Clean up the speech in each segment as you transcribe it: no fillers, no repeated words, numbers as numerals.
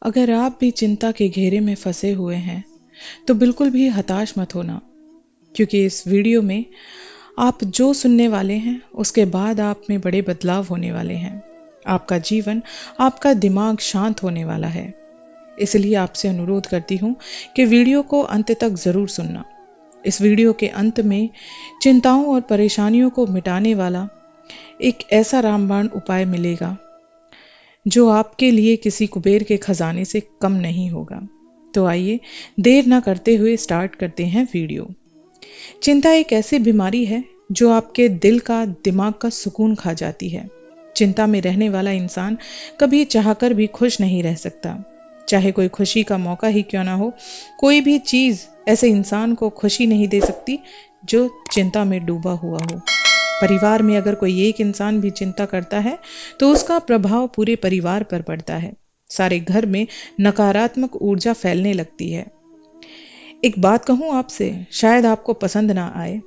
अगर आप भी चिंता के घेरे में फंसे हुए हैं तो बिल्कुल भी हताश मत होना, क्योंकि इस वीडियो में आप जो सुनने वाले हैं उसके बाद आप में बड़े बदलाव होने वाले हैं। आपका जीवन, आपका दिमाग शांत होने वाला है। इसलिए आपसे अनुरोध करती हूँ कि वीडियो को अंत तक जरूर सुनना। इस वीडियो के अंत में चिंताओं और परेशानियों को मिटाने वाला एक ऐसा रामबाण उपाय मिलेगा जो आपके लिए किसी कुबेर के खजाने से कम नहीं होगा। तो आइए देर ना करते हुए स्टार्ट करते हैं वीडियो। चिंता एक ऐसी बीमारी है जो आपके दिल का, दिमाग का सुकून खा जाती है। चिंता में रहने वाला इंसान कभी चाहकर भी खुश नहीं रह सकता, चाहे कोई खुशी का मौका ही क्यों ना हो। कोई भी चीज ऐसे इंसान को खुशी नहीं दे सकती जो चिंता में डूबा हुआ हो। परिवार में अगर कोई एक इंसान भी चिंता करता है तो उसका प्रभाव पूरे परिवार पर पड़ता है। सारे घर में नकारात्मक ऊर्जा फैलने लगती है। एक बात कहूं आपसे, शायद आपको पसंद ना आए,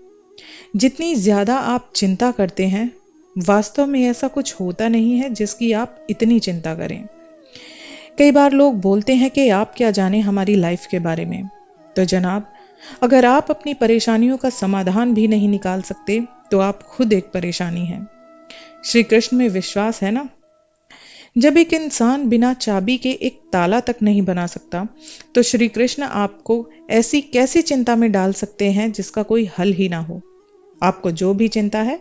जितनी ज्यादा आप चिंता करते हैं वास्तव में ऐसा कुछ होता नहीं है जिसकी आप इतनी चिंता करें। कई बार लोग बोलते हैं कि आप क्या जाने हमारी लाइफ के बारे में। तो जनाब, अगर आप अपनी परेशानियों का समाधान भी नहीं निकाल सकते तो आप खुद एक परेशानी हैं। श्री कृष्ण में विश्वास है ना? जब एक इंसान बिना चाबी के एक ताला तक नहीं बना सकता, तो श्री कृष्ण आपको ऐसी कैसी चिंता में डाल सकते हैं जिसका कोई हल ही ना हो। आपको जो भी चिंता है,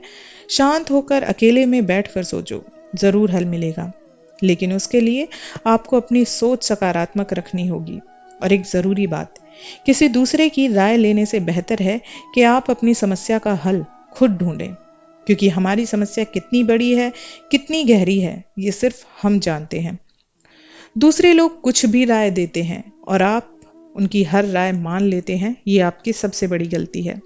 शांत होकर अकेले में बैठकर सोचो, जरूर हल मिलेगा। लेकिन उसके लिए आपको अपनी सोच सकारात्मक रखनी होगी। और एक जरूरी बात, किसी दूसरे की राय लेने से बेहतर है कि आप अपनी समस्या का हल खुद ढूंढें, क्योंकि हमारी समस्या कितनी बड़ी है, कितनी गहरी है, ये सिर्फ हम जानते हैं। दूसरे लोग कुछ भी राय देते हैं और आप उनकी हर राय मान लेते हैं, ये आपकी सबसे बड़ी गलती है।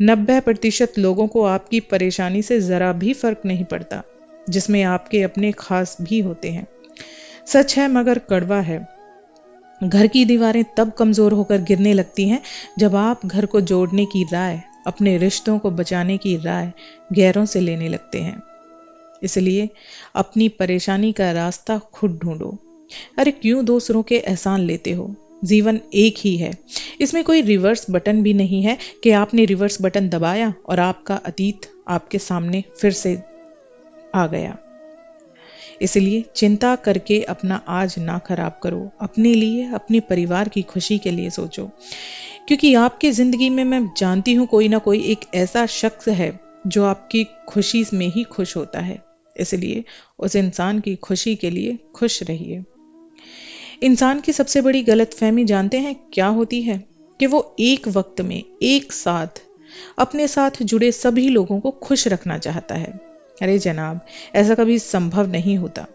90% लोगों को आपकी परेशानी से जरा भी फर्क नहीं पड़ता, जिसमें आपके अपने खास भी होते हैं। सच है मगर कड़वा है। घर की दीवारें तब कमजोर होकर गिरने लगती हैं जब आप घर को जोड़ने की राय, अपने रिश्तों को बचाने की राय गैरों से लेने लगते हैं। इसलिए अपनी परेशानी का रास्ता खुद ढूंढो। अरे क्यों दूसरों के एहसान लेते हो? जीवन एक ही है, इसमें कोई रिवर्स बटन भी नहीं है कि आपने रिवर्स बटन दबाया और आपका अतीत आपके सामने फिर से आ गया। इसलिए चिंता करके अपना आज ना खराब करो। अपने लिए, अपने परिवार की खुशी के लिए सोचो, क्योंकि आपकी जिंदगी में मैं जानती हूँ कोई ना कोई एक ऐसा शख्स है जो आपकी खुशी में ही खुश होता है। इसलिए उस इंसान की खुशी के लिए खुश रहिए। इंसान की सबसे बड़ी गलतफहमी जानते हैं क्या होती है? कि वो एक वक्त में एक साथ अपने साथ जुड़े सभी लोगों को खुश रखना चाहता है। अरे जनाब, ऐसा कभी संभव नहीं होता।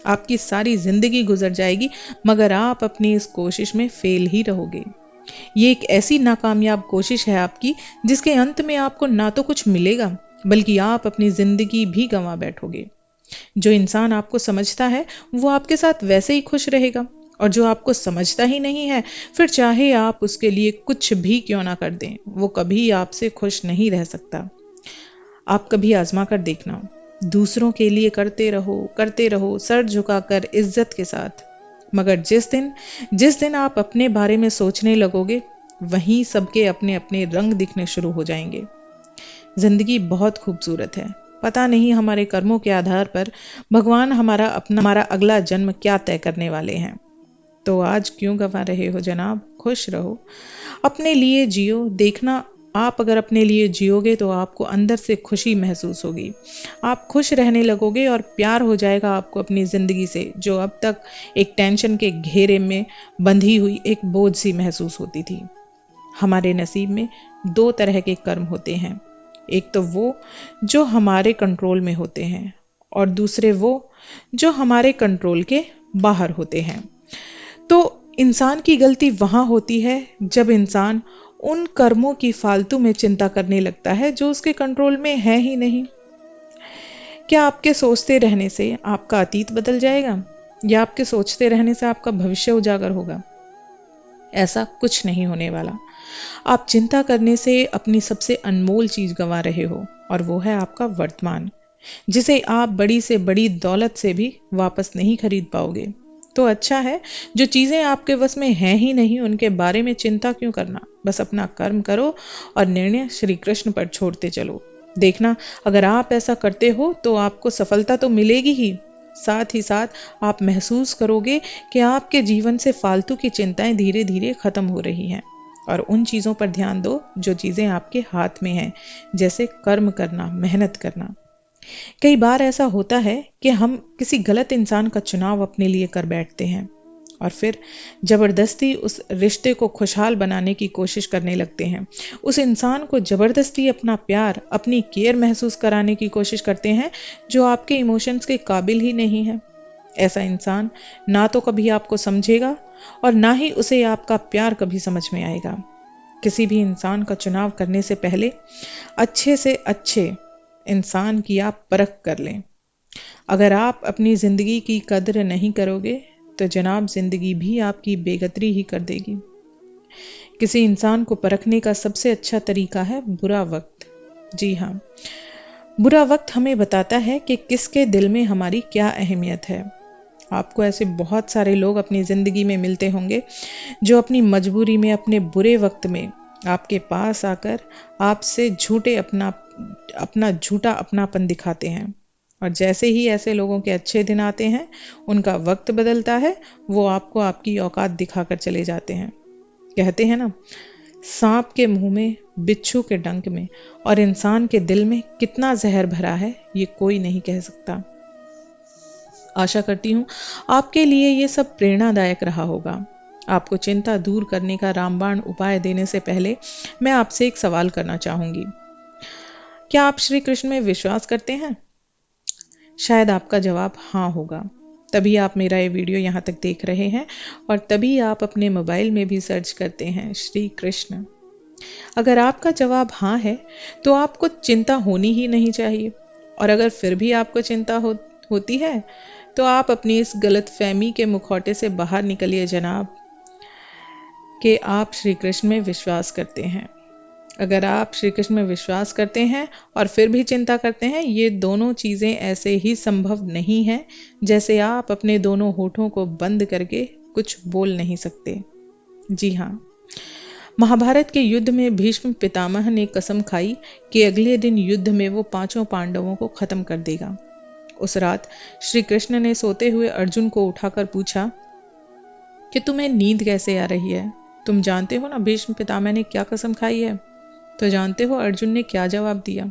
आपकी सारी जिंदगी गुजर जाएगी मगर आप अपनी इस कोशिश में फेल ही रहोगे। ये एक ऐसी नाकामयाब कोशिश है आपकी जिसके अंत में आपको ना तो कुछ मिलेगा बल्कि आप अपनी जिंदगी भी गंवा बैठोगे। जो इंसान आपको समझता है वो आपके साथ वैसे ही खुश रहेगा, और जो आपको समझता ही नहीं है, फिर चाहे आप उसके लिए कुछ भी क्यों ना कर दें, वो कभी आपसे खुश नहीं रह सकता। आप कभी आजमा कर देखना, दूसरों के लिए करते रहो सर झुकाकर इज्जत के साथ। मगर जिस दिन आप अपने बारे में सोचने लगोगे, वहीं सबके अपने अपने रंग दिखने शुरू हो जाएंगे। जिंदगी बहुत खूबसूरत है। पता नहीं हमारे कर्मों के आधार पर भगवान हमारा अगला जन्म क्या तय करने वाले हैं। तो आज क्यों गंवा रहे हो जनाब? खुश रहो, अपने लिए जियो। देखना, आप अगर अपने लिए जियोगे तो आपको अंदर से खुशी महसूस होगी। आप खुश रहने लगोगे और प्यार हो जाएगा आपको अपनी जिंदगी से, जो अब तक एक टेंशन के घेरे में बंधी हुई एक बोझ सी महसूस होती थी। हमारे नसीब में दो तरह के कर्म होते हैं, एक तो वो जो हमारे कंट्रोल में होते हैं और दूसरे वो जो हमारे कंट्रोल के बाहर होते हैं। तो इंसान की गलती वहां होती है जब इंसान उन कर्मों की फालतू में चिंता करने लगता है जो उसके कंट्रोल में है ही नहीं। क्या आपके सोचते रहने से आपका अतीत बदल जाएगा, या आपके सोचते रहने से आपका भविष्य उजागर होगा? ऐसा कुछ नहीं होने वाला। आप चिंता करने से अपनी सबसे अनमोल चीज गंवा रहे हो, और वो है आपका वर्तमान, जिसे आप बड़ी से बड़ी दौलत से भी वापस नहीं खरीद पाओगे। तो अच्छा है, जो चीजें आपके वश में हैं ही नहीं उनके बारे में चिंता क्यों करना। बस अपना कर्म करो और निर्णय श्री कृष्ण पर छोड़ते चलो। देखना, अगर आप ऐसा करते हो तो आपको सफलता तो मिलेगी ही, साथ ही साथ आप महसूस करोगे कि आपके जीवन से फालतू की चिंताएं धीरे धीरे खत्म हो रही हैं। और उन चीजों पर ध्यान दो जो चीजें आपके हाथ में हैं, जैसे कर्म करना, मेहनत करना। कई बार ऐसा होता है कि हम किसी गलत इंसान का चुनाव अपने लिए कर बैठते हैं और फिर जबरदस्ती उस रिश्ते को खुशहाल बनाने की कोशिश करने लगते हैं। उस इंसान को जबरदस्ती अपना प्यार, अपनी केयर महसूस कराने की कोशिश करते हैं जो आपके इमोशंस के काबिल ही नहीं है। ऐसा इंसान ना तो कभी आपको समझेगा और ना ही उसे आपका प्यार कभी समझ में आएगा। किसी भी इंसान का चुनाव करने से पहले अच्छे से अच्छे इंसान की आप परख कर लें। अगर आप अपनी जिंदगी की कद्र नहीं करोगे तो जनाब जिंदगी भी आपकी बेकदरी ही कर देगी। किसी इंसान को परखने का सबसे अच्छा तरीका है बुरा वक्त। जी हाँ, बुरा वक्त हमें बताता है कि किसके दिल में हमारी क्या अहमियत है। आपको ऐसे बहुत सारे लोग अपनी जिंदगी में मिलते होंगे जो अपनी मजबूरी में, अपने बुरे वक्त में आपके पास आकर आपसे अपना झूठा अपनापन दिखाते हैं। और जैसे ही ऐसे लोगों के अच्छे दिन आते हैं, उनका वक्त बदलता है, वो आपको आपकी औकात दिखाकर चले जाते हैं। कहते हैं ना, सांप के मुंह में, बिच्छू के डंक में और इंसान के दिल में कितना जहर भरा है, ये कोई नहीं कह सकता। आशा करती हूँ आपके लिए ये सब प्रेरणादायक रहा होगा। आपको चिंता दूर करने का रामबाण उपाय देने से पहले मैं आपसे एक सवाल करना चाहूंगी। क्या आप श्री कृष्ण में विश्वास करते हैं? शायद आपका जवाब हाँ होगा, तभी आप मेरा ये वीडियो यहाँ तक देख रहे हैं और तभी आप अपने मोबाइल में भी सर्च करते हैं श्री कृष्ण। अगर आपका जवाब हाँ है तो आपको चिंता होनी ही नहीं चाहिए। और अगर फिर भी आपको चिंता होती है तो आप अपनी इस गलत फहमी के मुखौटे से बाहर निकलिए जनाब, कि आप श्री कृष्ण में विश्वास करते हैं। अगर आप श्री कृष्ण में विश्वास करते हैं और फिर भी चिंता करते हैं, ये दोनों चीजें ऐसे ही संभव नहीं है जैसे आप अपने दोनों होठों को बंद करके कुछ बोल नहीं सकते। जी हाँ, महाभारत के युद्ध में भीष्म पितामह ने कसम खाई कि अगले दिन युद्ध में वो 5 पांडवों को खत्म कर देगा। उस रात श्री कृष्ण ने सोते हुए अर्जुन को उठाकर पूछा कि तुम्हें नींद कैसे आ रही है? तुम जानते हो ना भीष्म पितामह ने क्या कसम खाई है? तो जानते हो अर्जुन ने क्या जवाब दिया?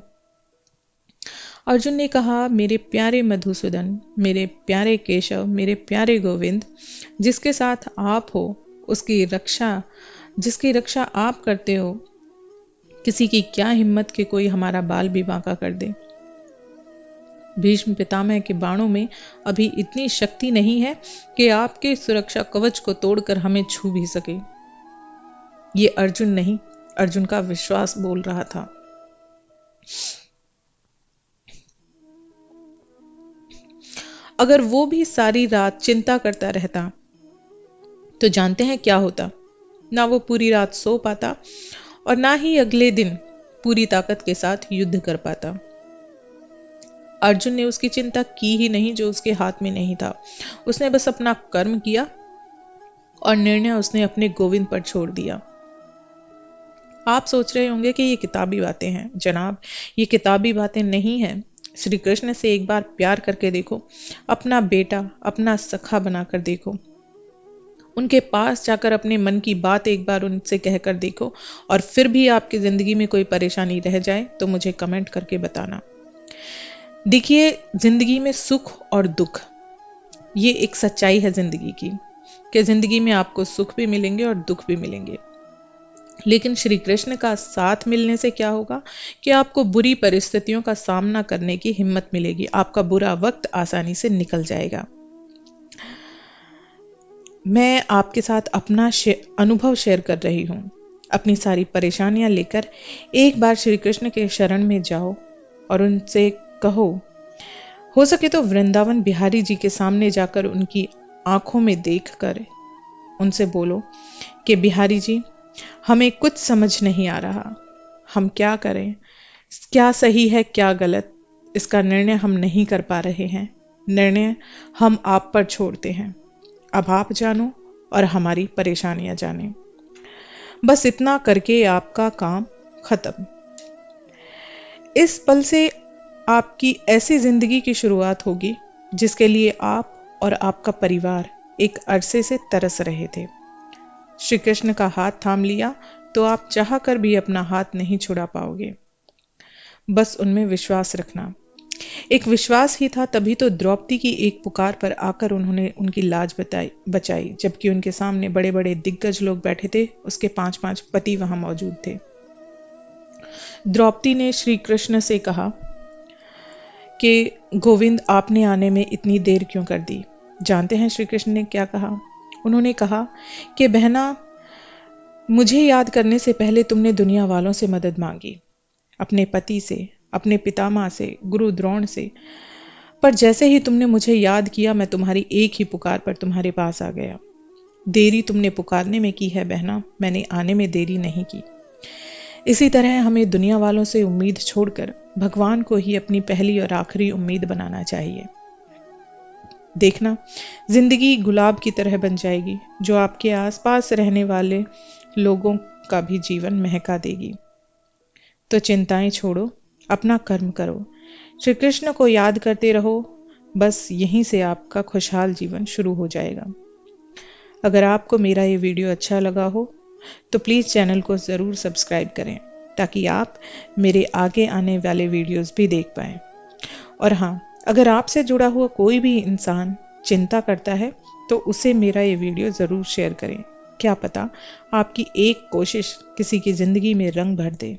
अर्जुन ने कहा, मेरे प्यारे मधुसूदन, मेरे प्यारे केशव, मेरे प्यारे गोविंद, जिसके साथ आप हो जिसकी रक्षा आप करते हो, किसी की क्या हिम्मत कि कोई हमारा बाल भी बांका कर दे। भीष्म पितामह के बाणों में अभी इतनी शक्ति नहीं है कि आपके सुरक्षा कवच को तोड़कर हमें छू भी सके। ये अर्जुन नहीं, अर्जुन का विश्वास बोल रहा था। अगर वो भी सारी रात चिंता करता रहता तो जानते हैं क्या होता? ना वो पूरी रात सो पाता और ना ही अगले दिन पूरी ताकत के साथ युद्ध कर पाता। अर्जुन ने उसकी चिंता की ही नहीं जो उसके हाथ में नहीं था। उसने बस अपना कर्म किया और निर्णय उसने अपने गोविंद पर छोड़ दिया। आप सोच रहे होंगे कि ये किताबी बातें हैं। जनाब, ये किताबी बातें नहीं हैं। श्री कृष्ण से एक बार प्यार करके देखो, अपना बेटा, अपना सखा बनाकर देखो, उनके पास जाकर अपने मन की बात एक बार उनसे कहकर देखो और फिर भी आपकी जिंदगी में कोई परेशानी रह जाए तो मुझे कमेंट करके बताना। देखिए, जिंदगी में सुख और दुख, ये एक सच्चाई है जिंदगी की, कि जिंदगी में आपको सुख भी मिलेंगे और दुख भी मिलेंगे। लेकिन श्री कृष्ण का साथ मिलने से क्या होगा कि आपको बुरी परिस्थितियों का सामना करने की हिम्मत मिलेगी। आपका बुरा वक्त आसानी से निकल जाएगा। मैं आपके साथ अपना अनुभव शेयर कर रही हूँ। अपनी सारी परेशानियां लेकर एक बार श्री कृष्ण के शरण में जाओ और उनसे कहो, हो सके तो वृंदावन बिहारी जी के सामने जाकर उनकी आंखों में देखकर उनसे बोलो कि बिहारी जी, हमें कुछ समझ नहीं आ रहा, हम क्या करें, क्या सही है क्या गलत, इसका निर्णय हम नहीं कर पा रहे हैं, निर्णय हम आप पर छोड़ते हैं। अब आप जानो और हमारी परेशानियां जाने। बस इतना करके आपका काम खत्म। इस पल से आपकी ऐसी जिंदगी की शुरुआत होगी जिसके लिए आप और आपका परिवार एक अरसे से तरस रहे थे। श्री कृष्ण का हाथ थाम लिया तो आप चाह कर भी अपना हाथ नहीं छुड़ा पाओगे। बस उनमें विश्वास रखना। एक विश्वास ही था, तभी तो द्रौपदी की एक पुकार पर आकर उन्होंने उनकी लाज बचाई, जबकि उनके सामने बड़े बड़े दिग्गज लोग बैठे थे। उसके 5-5 पति वहां मौजूद थे। द्रौपदी ने श्री कृष्ण से कहा कि गोविंद, आपने आने में इतनी देर क्यों कर दी? जानते हैं श्री कृष्ण ने क्या कहा? उन्होंने कहा कि बहना, मुझे याद करने से पहले तुमने दुनिया वालों से मदद मांगी, अपने पति से, अपने पितामह से, गुरु द्रोण से। पर जैसे ही तुमने मुझे याद किया, मैं तुम्हारी एक ही पुकार पर तुम्हारे पास आ गया। देरी तुमने पुकारने में की है बहना, मैंने आने में देरी नहीं की। इसी तरह हमें दुनिया वालों से उम्मीद छोड़कर भगवान को ही अपनी पहली और आखिरी उम्मीद बनाना चाहिए। देखना, जिंदगी गुलाब की तरह बन जाएगी, जो आपके आसपास रहने वाले लोगों का भी जीवन महका देगी। तो चिंताएं छोड़ो, अपना कर्म करो, श्री कृष्ण को याद करते रहो। बस यहीं से आपका खुशहाल जीवन शुरू हो जाएगा। अगर आपको मेरा ये वीडियो अच्छा लगा हो तो प्लीज़ चैनल को ज़रूर सब्सक्राइब करें, ताकि आप मेरे आगे आने वाले वीडियोस भी देख पाएँ। और हाँ, अगर आपसे जुड़ा हुआ कोई भी इंसान चिंता करता है तो उसे मेरा ये वीडियो ज़रूर शेयर करें। क्या पता आपकी एक कोशिश किसी की ज़िंदगी में रंग भर दे।